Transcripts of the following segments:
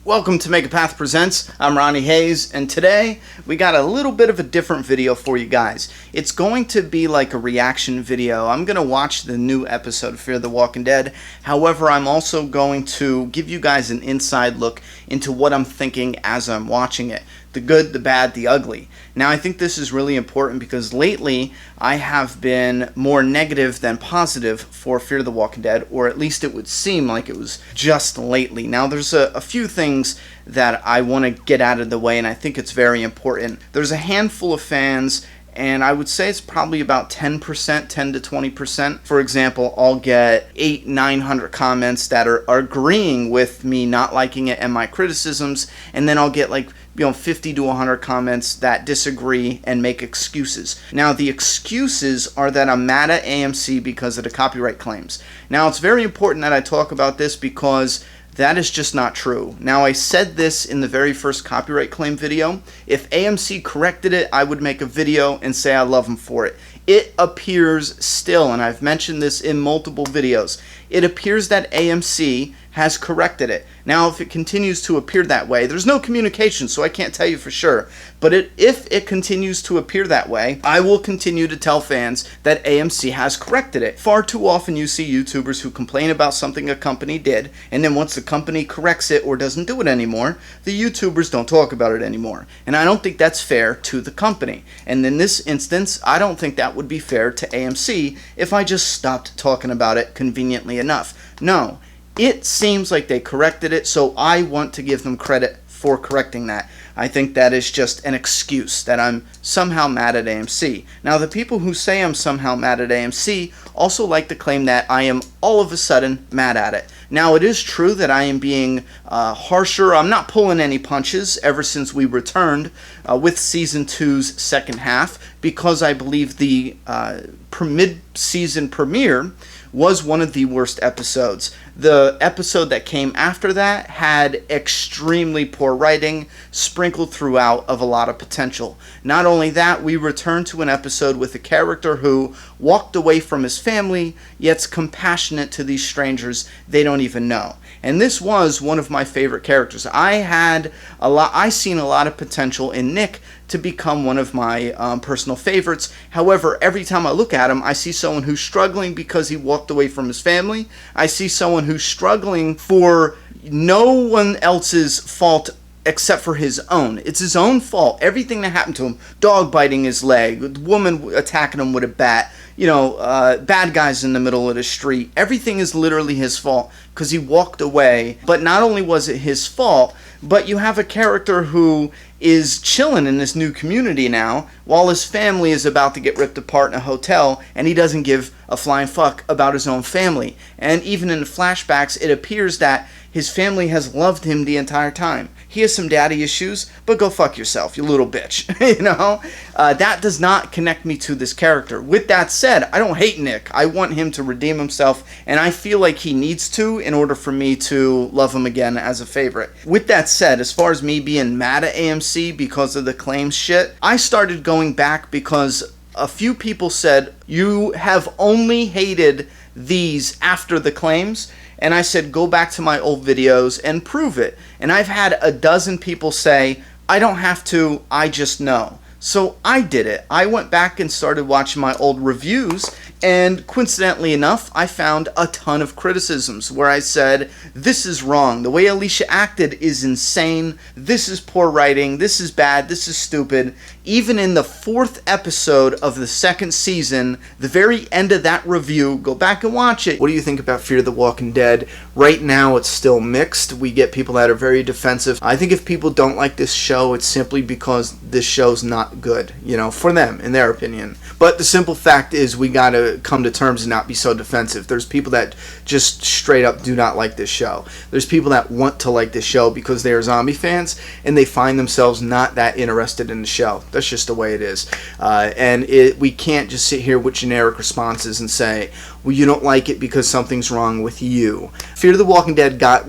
Welcome to Make a Path Presents. I'm Ronnie Hayes, and today we got a little bit of a different video for you guys. It's going to be like a reaction video. I'm going to watch the new episode of Fear the Walking Dead. However, I'm also going to give you guys an inside look into what I'm thinking as I'm watching it. The good, the bad, the ugly. Now, I think this is really important because lately I have been more negative than positive for Fear the Walking Dead, or at least it would seem like it was just lately. Now, there's a few things that I want to get out of the way, and I think it's very important. There's a handful of fans, and I would say it's probably about 10%, 10 to 20%. For example, I'll get 800-900 comments that are agreeing with me not liking it and my criticisms, and then I'll get 50 to 100 comments that disagree and make excuses. Now, the excuses are that I'm mad at AMC because of the copyright claims. Now, it's very important that I talk about this because that is just not true. Now, I said this in the very first copyright claim video. If AMC corrected it, I would make a video and say I love them for it. It appears still, and I've mentioned this in multiple videos, it appears that AMC has corrected it. Now, if it continues to appear that way, there's no communication, so I can't tell you for sure. But if it continues to appear that way, I will continue to tell fans that AMC has corrected it. Far too often you see YouTubers who complain about something a company did, and then once the company corrects it or doesn't do it anymore, the YouTubers don't talk about it anymore. And I don't think that's fair to the company. And in this instance, I don't think that would be fair to AMC if I just stopped talking about it conveniently enough. No. It seems like they corrected it, so I want to give them credit for correcting that. I think that is just an excuse that I'm somehow mad at AMC. Now, the people who say I'm somehow mad at AMC also like to claim that I am all of a sudden mad at it. Now, it is true that I am being harsher. I'm not pulling any punches ever since we returned with Season 2's second half, because I believe the mid-season premiere was one of the worst episodes. The episode that came after that had extremely poor writing sprinkled throughout of a lot of potential. Not only that, we returned to an episode with a character who walked away from his family, yet's compassionate to these strangers they don't even know. And this was one of my favorite characters. I seen a lot of potential in Nick to become one of my personal favorites. However, every time I look at him, I see someone who's struggling because he walked away from his family. I see someone who's struggling for no one else's fault except for his own. It's his own fault. Everything that happened to him, dog biting his leg, woman attacking him with a bat, bad guys in the middle of the street. Everything is literally his fault because he walked away. But not only was it his fault, but you have a character who is chilling in this new community now while his family is about to get ripped apart in a hotel, and he doesn't give a flying fuck about his own family. And even in the flashbacks, it appears that his family has loved him the entire time. He has some daddy issues, but go fuck yourself, you little bitch. That does not connect me to this character. With that said, I don't hate Nick. I want him to redeem himself, and I feel like he needs to in order for me to love him again as a favorite. With that said, as far as me being mad at AMC because of the claims shit, I started going back because a few people said, you have only hated these after the claims. And I said, go back to my old videos and prove it. And I've had a dozen people say, I don't have to, I just know. So I did it. I went back and started watching my old reviews, and coincidentally enough, I found a ton of criticisms where I said, this is wrong. The way Alicia acted is insane. This is poor writing. This is bad. This is stupid. Even in the 4th episode of the 2nd season, the very end of that review, go back and watch it. What do you think about Fear the Walking Dead? Right now, it's still mixed. We get people that are very defensive. I think if people don't like this show, it's simply because this show's not good, for them, in their opinion. But the simple fact is we gotta come to terms and not be so defensive. There's people that just straight up do not like this show. There's people that want to like this show because they are zombie fans, and they find themselves not that interested in the show. That's just the way it is. We can't just sit here with generic responses and say, well, you don't like it because something's wrong with you. Fear the Walking Dead got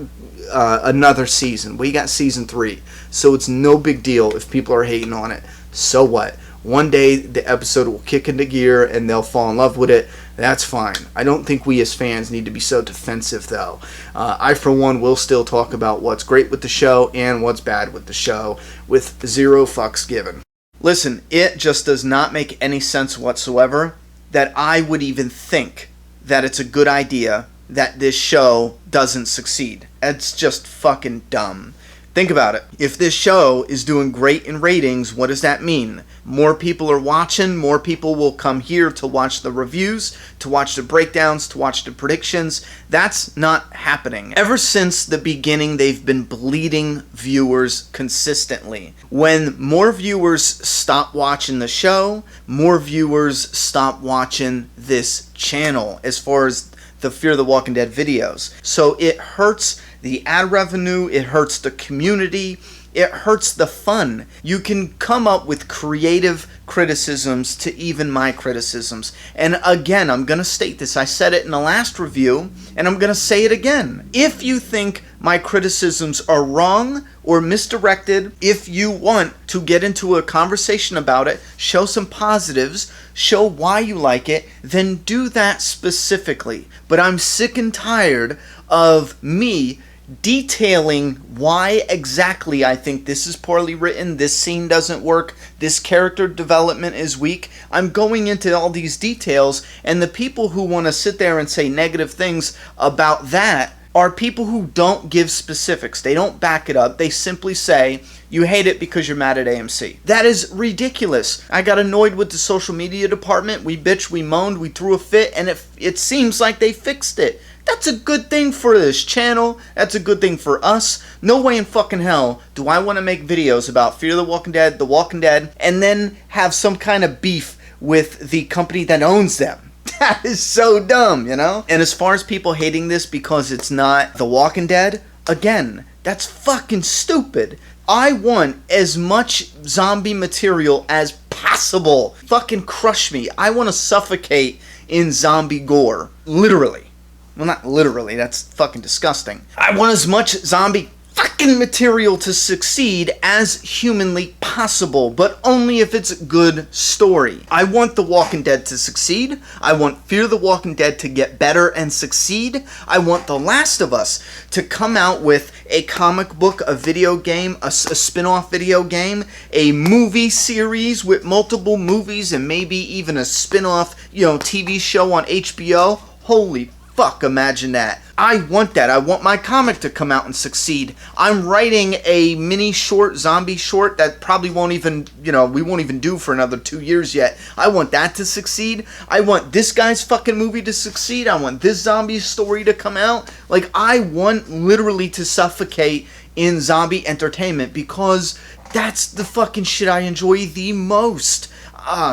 another season. We got season 3. So it's no big deal if people are hating on it. So what? One day the episode will kick into gear and they'll fall in love with it. That's fine. I don't think we as fans need to be so defensive, though. I, for one, will still talk about what's great with the show and what's bad with the show, with zero fucks given. Listen, it just does not make any sense whatsoever that I would even think that it's a good idea that this show doesn't succeed. It's just fucking dumb. Think about it. If this show is doing great in ratings, what does that mean? More people are watching, more people will come here to watch the reviews, to watch the breakdowns, to watch the predictions. That's not happening. Ever since the beginning, they've been bleeding viewers consistently. When more viewers stop watching the show, more viewers stop watching this channel as far as the Fear the Walking Dead videos. So it hurts the ad revenue, it hurts the community, it hurts the fun. You can come up with creative criticisms to even my criticisms. And again, I'm going to state this. I said it in the last review, and I'm going to say it again. If you think my criticisms are wrong or misdirected, if you want to get into a conversation about it, show some positives, show why you like it, then do that specifically. But I'm sick and tired of me detailing why exactly I think this is poorly written, this scene doesn't work, this character development is weak. I'm going into all these details, and the people who want to sit there and say negative things about that are people who don't give specifics. They don't back it up. They simply say, you hate it because you're mad at AMC. That is ridiculous. I got annoyed with the social media department. We bitched, we moaned, we threw a fit, and it seems like they fixed it. That's a good thing for this channel. That's a good thing for us. No way in fucking hell do I want to make videos about Fear the Walking Dead, and then have some kind of beef with the company that owns them. That is so dumb, you know? And as far as people hating this because it's not The Walking Dead, again, that's fucking stupid. I want as much zombie material as possible. Fucking crush me. I want to suffocate in zombie gore. Literally. Well, not literally, that's fucking disgusting. I want as much zombie fucking material to succeed as humanly possible, but only if it's a good story. I want The Walking Dead to succeed. I want Fear the Walking Dead to get better and succeed. I want The Last of Us to come out with a comic book, a video game, a spin-off video game, a movie series with multiple movies, and maybe even a spin-off, TV show on HBO. Holy fuck, imagine that. I want that. I want my comic to come out and succeed. I'm writing a mini short, zombie short that probably won't even, we won't even do for another 2 years yet. I want that to succeed. I want this guy's fucking movie to succeed. I want this zombie story to come out. Like, I want literally to suffocate in zombie entertainment because that's the fucking shit I enjoy the most.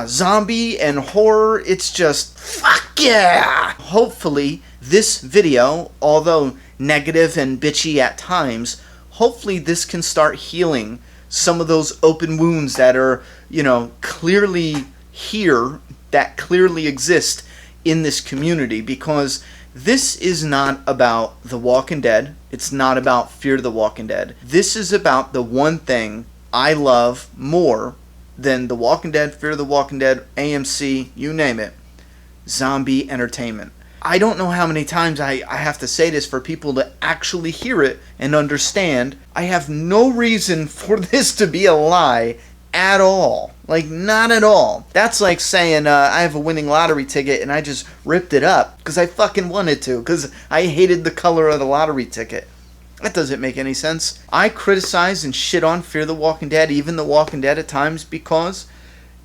Zombie and horror, it's just, fuck yeah! Hopefully, this video, although negative and bitchy at times, hopefully this can start healing some of those open wounds that are, clearly here, that clearly exist in this community, because this is not about The Walking Dead. It's not about Fear the Walking Dead. This is about the one thing I love more than The Walking Dead, Fear the Walking Dead, AMC, you name it. Zombie entertainment. I don't know how many times I have to say this for people to actually hear it and understand. I have no reason for this to be a lie at all. Like, not at all. That's like saying I have a winning lottery ticket and I just ripped it up because I fucking wanted to, because I hated the color of the lottery ticket. That doesn't make any sense. I criticize and shit on Fear the Walking Dead, even The Walking Dead at times, because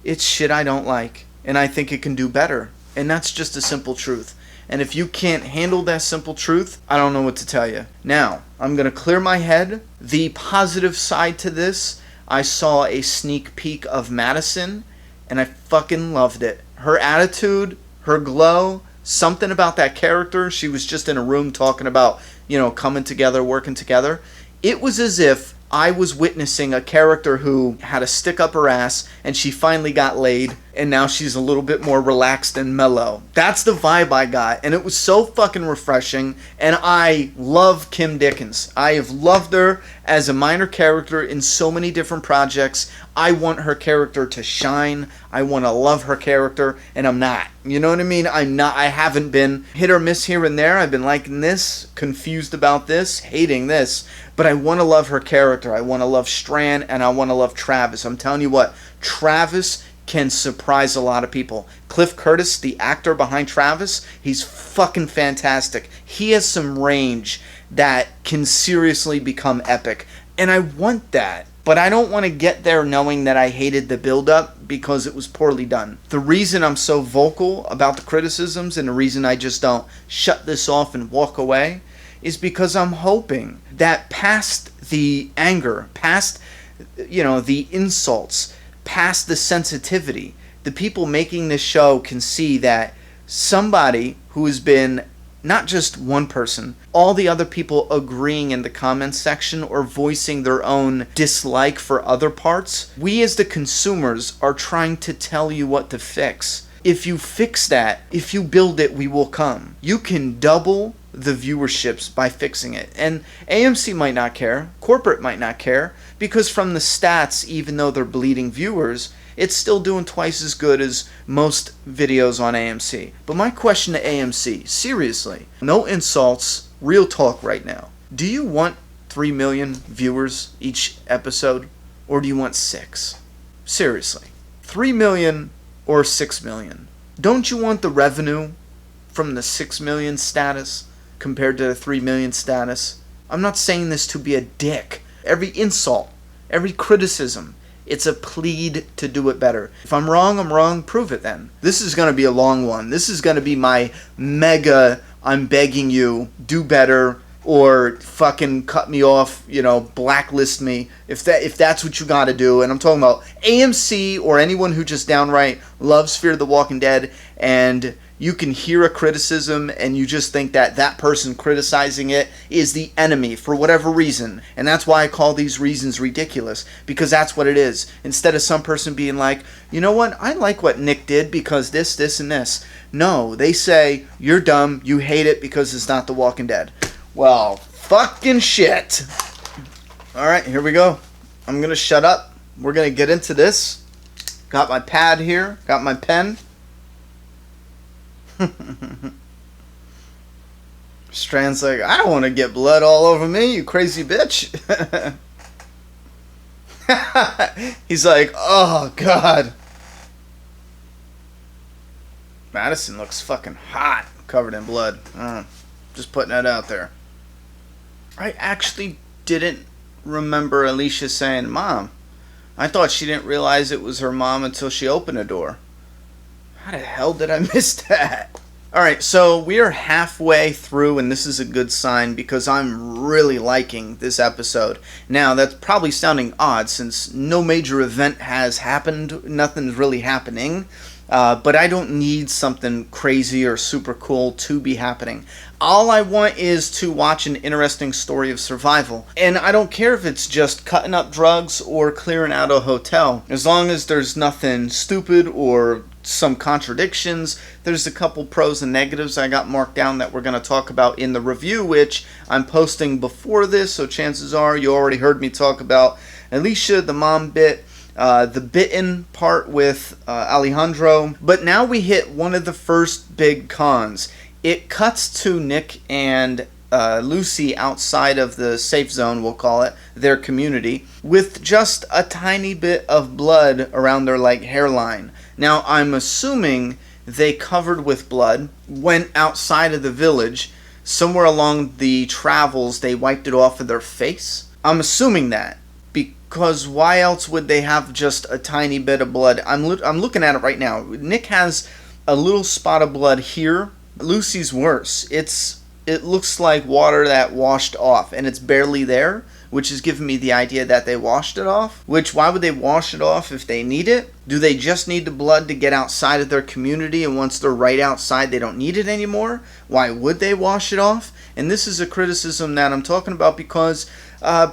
it's shit I don't like, and I think it can do better. And that's just a simple truth. And if you can't handle that simple truth, I don't know what to tell you. Now, I'm going to clear my head. The positive side to this, I saw a sneak peek of Madison, and I fucking loved it. Her attitude, her glow, something about that character. She was just in a room talking about, coming together, working together. It was as if I was witnessing a character who had a stick up her ass and she finally got laid and now she's a little bit more relaxed and mellow. That's the vibe I got, and it was so fucking refreshing, and I love Kim Dickens. I have loved her as a minor character in so many different projects. I want her character to shine. I want to love her character, and I'm not. You know what I mean? I'm not. I haven't been hit or miss here and there. I've been liking this, confused about this, hating this, but I want to love her character. I want to love Strand, and I want to love Travis. I'm telling you what, Travis can surprise a lot of people. Cliff Curtis, the actor behind Travis, he's fucking fantastic. He has some range that can seriously become epic, and I want that. But I don't want to get there knowing that I hated the build-up because it was poorly done. The reason I'm so vocal about the criticisms and the reason I just don't shut this off and walk away is because I'm hoping that past the anger, past, the insults, past the sensitivity, the people making this show can see that somebody who has been not just one person, all the other people agreeing in the comments section or voicing their own dislike for other parts. We as the consumers are trying to tell you what to fix. If you fix that, if you build it, we will come. You can double the viewerships by fixing it. And AMC might not care, corporate might not care, because from the stats, even though they're bleeding viewers, it's still doing twice as good as most videos on AMC. But my question to AMC, seriously, no insults, real talk right now. Do you want 3 million viewers each episode, or do you want 6? Seriously. 3 million or 6 million? Don't you want the revenue from the 6 million status compared to the 3 million status? I'm not saying this to be a dick. Every insult, every criticism, it's a plea to do it better. If I'm wrong, prove it then. This is going to be a long one. This is going to be my mega, I'm begging you, do better, or fucking cut me off, blacklist me, if that's what you got to do. And I'm talking about AMC or anyone who just downright loves Fear the Walking Dead, and you can hear a criticism and you just think that that person criticizing it is the enemy for whatever reason. And that's why I call these reasons ridiculous, because that's what it is. Instead of some person being like, you know what, I like what Nick did because this, and this. No, they say, you're dumb, you hate it because it's not The Walking Dead. Well, fucking shit. Alright, here we go. I'm going to shut up. We're going to get into this. Got my pad here, got my pen. Strand's like, I don't want to get blood all over me, you crazy bitch. He's like, oh god. Madison looks fucking hot, covered in blood. Just putting that out there. I actually didn't remember Alicia saying, Mom. I thought she didn't realize it was her mom until she opened the door. How the hell did I miss that? Alright, so we are halfway through, and this is a good sign because I'm really liking this episode. Now, that's probably sounding odd since no major event has happened. Nothing's really happening. But I don't need something crazy or super cool to be happening. All I want is to watch an interesting story of survival. And I don't care if it's just cutting up drugs or clearing out a hotel. As long as there's nothing stupid or some contradictions. There's a couple pros and negatives I got marked down that we're going to talk about in the review, which I'm posting before this, so chances are you already heard me talk about Alicia, the mom bit, the bitten part with Alejandro. But now we hit one of the first big cons. It cuts to Nick and Lucy outside of the safe zone, we'll call it, their community, with just a tiny bit of blood around their hairline. Now, I'm assuming they covered with blood, went outside of the village, somewhere along the travels they wiped it off of their face. I'm assuming that, because why else would they have just a tiny bit of blood? I'm looking at it right now. Nick has a little spot of blood here. Lucy's worse. It looks like water that washed off, and it's barely there, which is giving me the idea that they washed it off. Which, why would they wash it off if they need it? Do they just need the blood to get outside of their community, and once they're right outside, they don't need it anymore? Why would they wash it off? And this is a criticism that I'm talking about because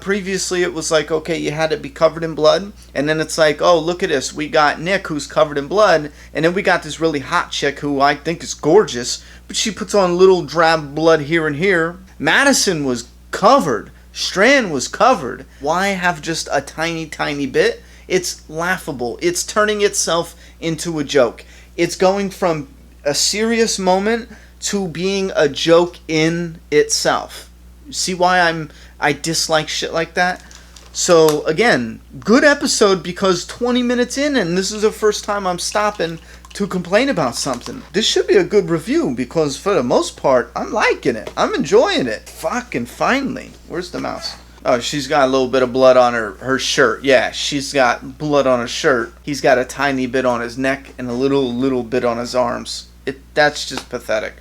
Previously, it was like, okay, you had to be covered in blood, and then it's like, oh, look at this. We got Nick, who's covered in blood, and then we got this really hot chick who I think is gorgeous, but she puts on little drab blood here and here. Madison was covered. Strand was covered. Why have just a tiny, tiny bit? It's laughable. It's turning itself into a joke. It's going from a serious moment to being a joke in itself. See why I dislike shit like that? So again, good episode because 20 minutes in and this is the first time I'm stopping to complain about something. This should be a good review because for the most part, I'm liking it. I'm enjoying it. Fucking finally. Where's the mouse? Oh, she's got a little bit of blood on her shirt. Yeah, she's got blood on her shirt. He's got a tiny bit on his neck and a little bit on his arms. That's just pathetic.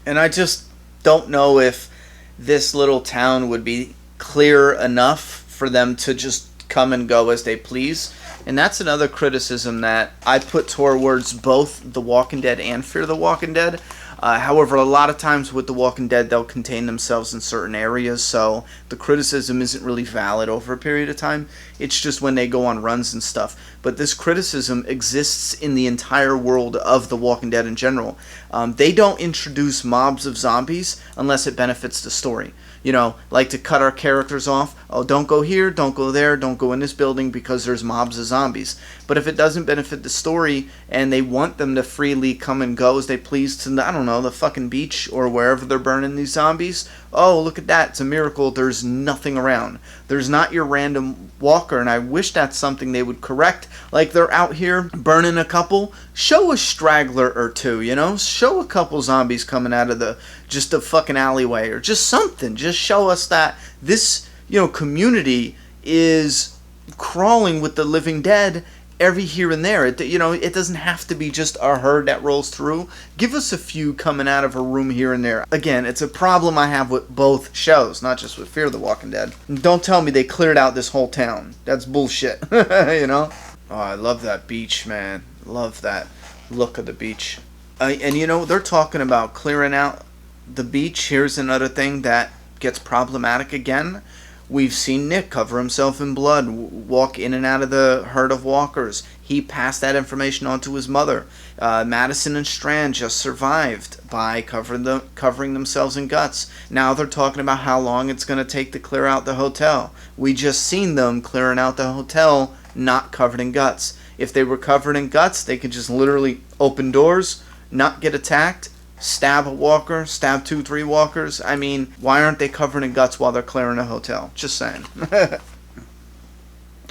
And I just don't know if this little town would be clear enough for them to just come and go as they please. And that's another criticism that I put towards both The Walking Dead and Fear the Walking Dead. However, a lot of times with The Walking Dead, they'll contain themselves in certain areas, so the criticism isn't really valid over a period of time. It's just when they go on runs and stuff. But this criticism exists in the entire world of The Walking Dead in general. They don't introduce mobs of zombies unless it benefits the story. You know, like to cut our characters off. Oh, don't go here, don't go there, don't go in this building because there's mobs of zombies. But if it doesn't benefit the story and they want them to freely come and go as they please to, I don't know, the fucking beach or wherever they're burning these zombies. Oh, look at that. It's a miracle there's nothing around. There's not your random walker, and I wish that's something they would correct. Like they're out here burning a couple. Show a straggler or two, you know? Show a couple zombies coming out of just a fucking alleyway or just something. Just show us that this, community is crawling with the living dead every here and there. It doesn't have to be just a herd that rolls through. Give us a few coming out of a room here and there. Again, it's a problem I have with both shows, not just with Fear the Walking Dead. And don't tell me they cleared out this whole town. That's bullshit. Oh, I love that beach, man. Love that look of the beach. And they're talking about clearing out the beach. Here's another thing that gets problematic again. We've seen Nick cover himself in blood, walk in and out of the herd of walkers. He passed that information on to his mother. Madison and Strand just survived by covering themselves in guts. Now they're talking about how long it's going to take to clear out the hotel. We just seen them clearing out the hotel, not covered in guts. If they were covered in guts, they could just literally open doors, not get attacked, stab a walker, stab 2-3 walkers. I mean, why aren't they covered in guts while they're clearing a hotel? Just saying.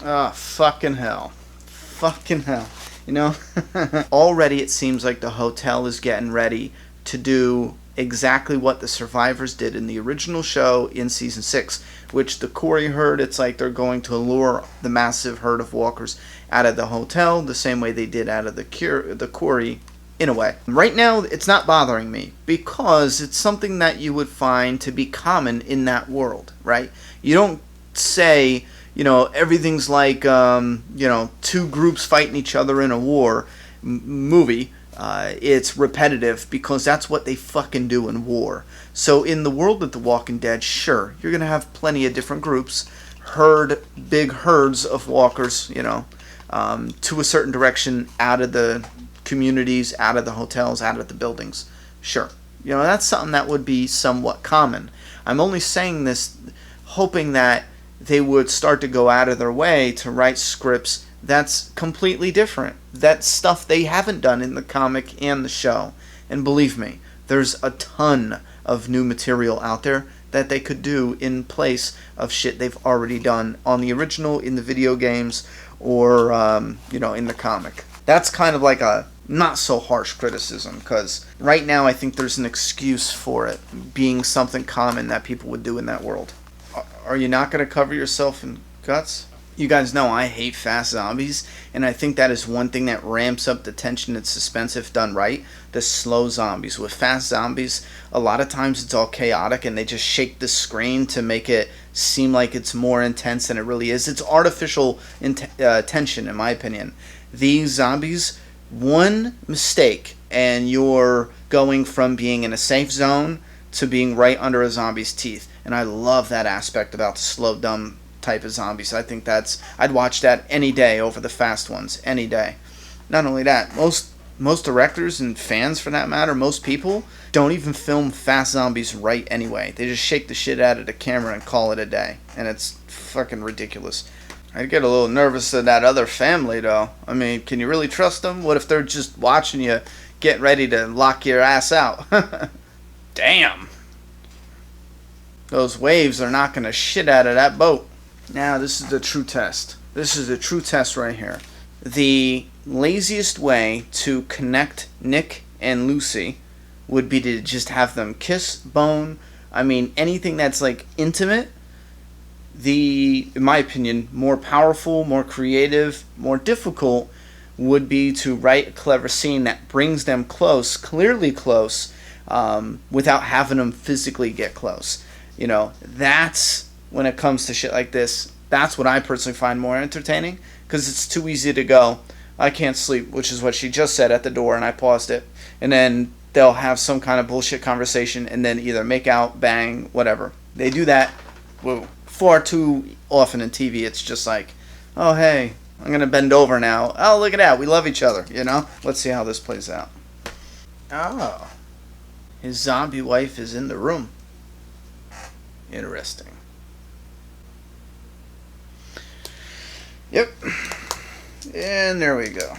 Ah, fucking hell. Fucking hell. Already it seems like the hotel is getting ready to do exactly what the survivors did in the original show in season 6, which the Corey herd, it's like they're going to lure the massive herd of walkers out of the hotel the same way they did out of the Corey. In a way. Right now, it's not bothering me because it's something that you would find to be common in that world, right? You don't say, everything's like, two groups fighting each other in a war movie. It's repetitive because that's what they fucking do in war. So in the world of The Walking Dead, sure, you're going to have plenty of different groups, big herds of walkers, to a certain direction out of the communities, out of the hotels, out of the buildings. Sure. That's something that would be somewhat common. I'm only saying this hoping that they would start to go out of their way to write scripts that's completely different. That's stuff they haven't done in the comic and the show. And believe me, there's a ton of new material out there that they could do in place of shit they've already done on the original, in the video games, or, in the comic. That's kind of like a not so harsh criticism, because right now I think there's an excuse for it being something common that people would do in that world. Are you not going to cover yourself in guts? You guys know I hate fast zombies, and I think that is one thing that ramps up the tension and suspense if done right. The slow zombies. With fast zombies, a lot of times it's all chaotic and they just shake the screen to make it seem like it's more intense than it really is. It's artificial tension, in my opinion. These zombies, one mistake and you're going from being in a safe zone to being right under a zombie's teeth. And I love that aspect about the slow, dumb type of zombies. I think I'd watch that any day over the fast ones, any day. Not only that, most directors and fans, for that matter, most people don't even film fast zombies right anyway. They just shake the shit out of the camera and call it a day. And it's fucking ridiculous. I'd get a little nervous of that other family, though. I mean, can you really trust them? What if they're just watching you get ready to lock your ass out? Damn. Those waves are knocking the shit out of that boat. Now, this is the true test. This is the true test right here. The laziest way to connect Nick and Lucy would be to just have them kiss, bone. I mean, anything that's like intimate. In my opinion, more powerful, more creative, more difficult would be to write a clever scene that brings them close, clearly close, without having them physically get close. You know, that's when it comes to shit like this. That's what I personally find more entertaining, because it's too easy to go, I can't sleep, which is what she just said at the door, and I paused it. And then they'll have some kind of bullshit conversation and then either make out, bang, whatever. They do that far too often in TV. It's just like, oh, hey, I'm going to bend over now. Oh, look at that. We love each other, you know? Let's see how this plays out. Oh. His zombie wife is in the room. Interesting. Yep. And there we go.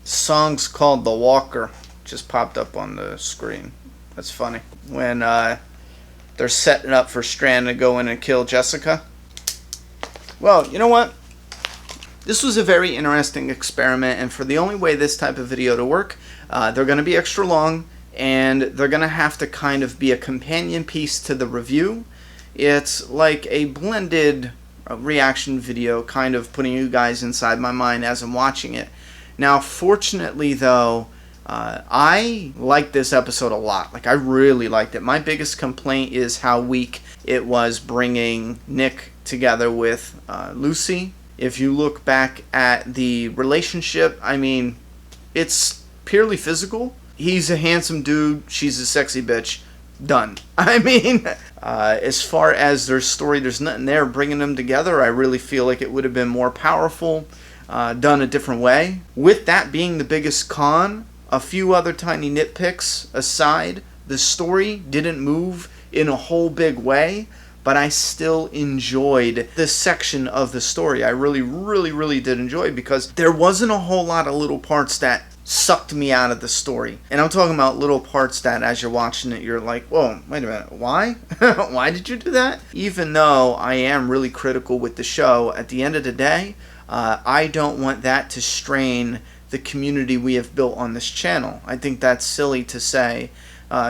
Song's called The Walker. Just popped up on the screen. That's funny. When they're setting up for Strand to go in and kill Jessica. Well, you know what? This was a very interesting experiment, and for the only way this type of video to work, they're going to be extra long, and they're going to have to kind of be a companion piece to the review. It's like a blended reaction video, kind of putting you guys inside my mind as I'm watching it. Now, fortunately, though, I liked this episode a lot. Like, I really liked it. My biggest complaint is how weak it was bringing Nick together with Lucy. If you look back at the relationship, I mean, it's purely physical. He's a handsome dude. She's a sexy bitch. Done. I mean, as far as their story, there's nothing there bringing them together. I really feel like it would have been more powerful, done a different way. With that being the biggest con, a few other tiny nitpicks aside, the story didn't move in a whole big way, but I still enjoyed this section of the story. I really, really, really did enjoy it, because there wasn't a whole lot of little parts that sucked me out of the story. And I'm talking about little parts that as you're watching it, you're like, whoa, wait a minute, why? Why did you do that? Even though I am really critical with the show, at the end of the day, I don't want that to strain the community we have built on this channel. I think that's silly to say,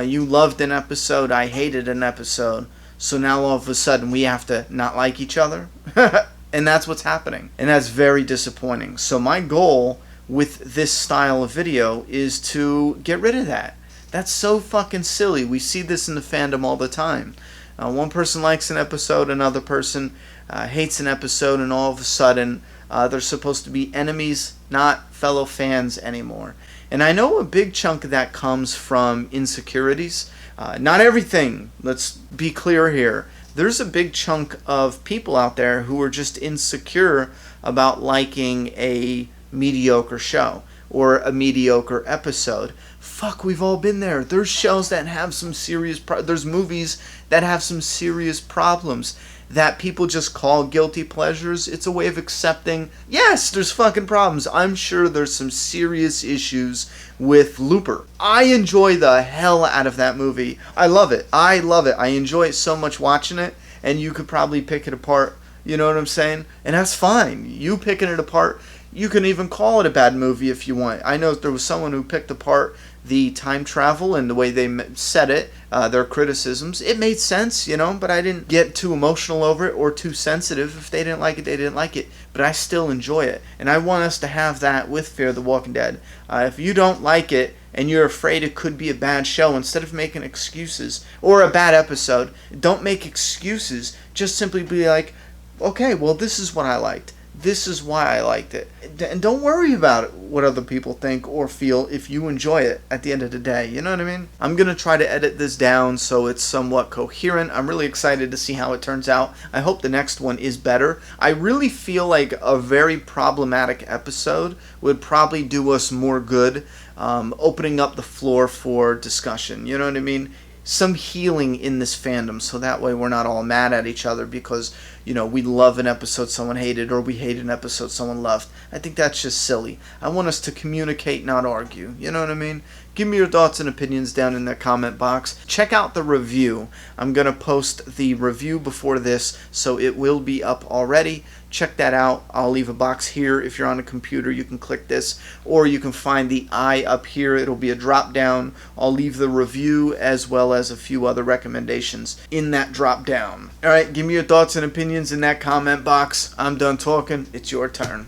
you loved an episode, I hated an episode, so now all of a sudden we have to not like each other. And that's what's happening. And that's very disappointing. So my goal with this style of video is to get rid of that. That's so fucking silly. We see this in the fandom all the time. One person likes an episode, another person hates an episode, and all of a sudden they're supposed to be enemies, not fellow fans anymore. And I know a big chunk of that comes from insecurities. Not everything, let's be clear here. There's a big chunk of people out there who are just insecure about liking a mediocre show or a mediocre episode. Fuck, we've all been there. There's shows that have some serious there's movies that have some serious problems that people just call guilty pleasures. It's a way of accepting, yes, there's fucking problems. I'm sure there's some serious issues with Looper. I enjoy the hell out of that movie. I love it. I love it. I enjoy it so much watching it, and you could probably pick it apart. You know what I'm saying? And that's fine. You picking it apart, you can even call it a bad movie if you want. I know there was someone who picked apart the time travel and the way they said it, their criticisms. It made sense, you know, but I didn't get too emotional over it or too sensitive. If they didn't like it, they didn't like it. But I still enjoy it. And I want us to have that with Fear the Walking Dead. If you don't like it and you're afraid it could be a bad show, instead of making excuses or a bad episode, don't make excuses. Just simply be like, okay, well, this is what I liked. This is why I liked it. And don't worry about what other people think or feel if you enjoy it at the end of the day. You know what I mean? I'm going to try to edit this down so it's somewhat coherent. I'm really excited to see how it turns out. I hope the next one is better. I really feel like a very problematic episode would probably do us more good, opening up the floor for discussion. You know what I mean? Some healing in this fandom, so that way we're not all mad at each other because, you know, we love an episode someone hated or we hate an episode someone loved. I think that's just silly. I want us to communicate, not argue. You know what I mean? Give me your thoughts and opinions down in the comment box. Check out the review. I'm going to post the review before this, so it will be up already. Check that out. I'll leave a box here. If you're on a computer, you can click this, or you can find the I up here. It'll be a drop down. I'll leave the review as well as a few other recommendations in that drop down. All right, give me your thoughts and opinions in that comment box. I'm done talking. It's your turn.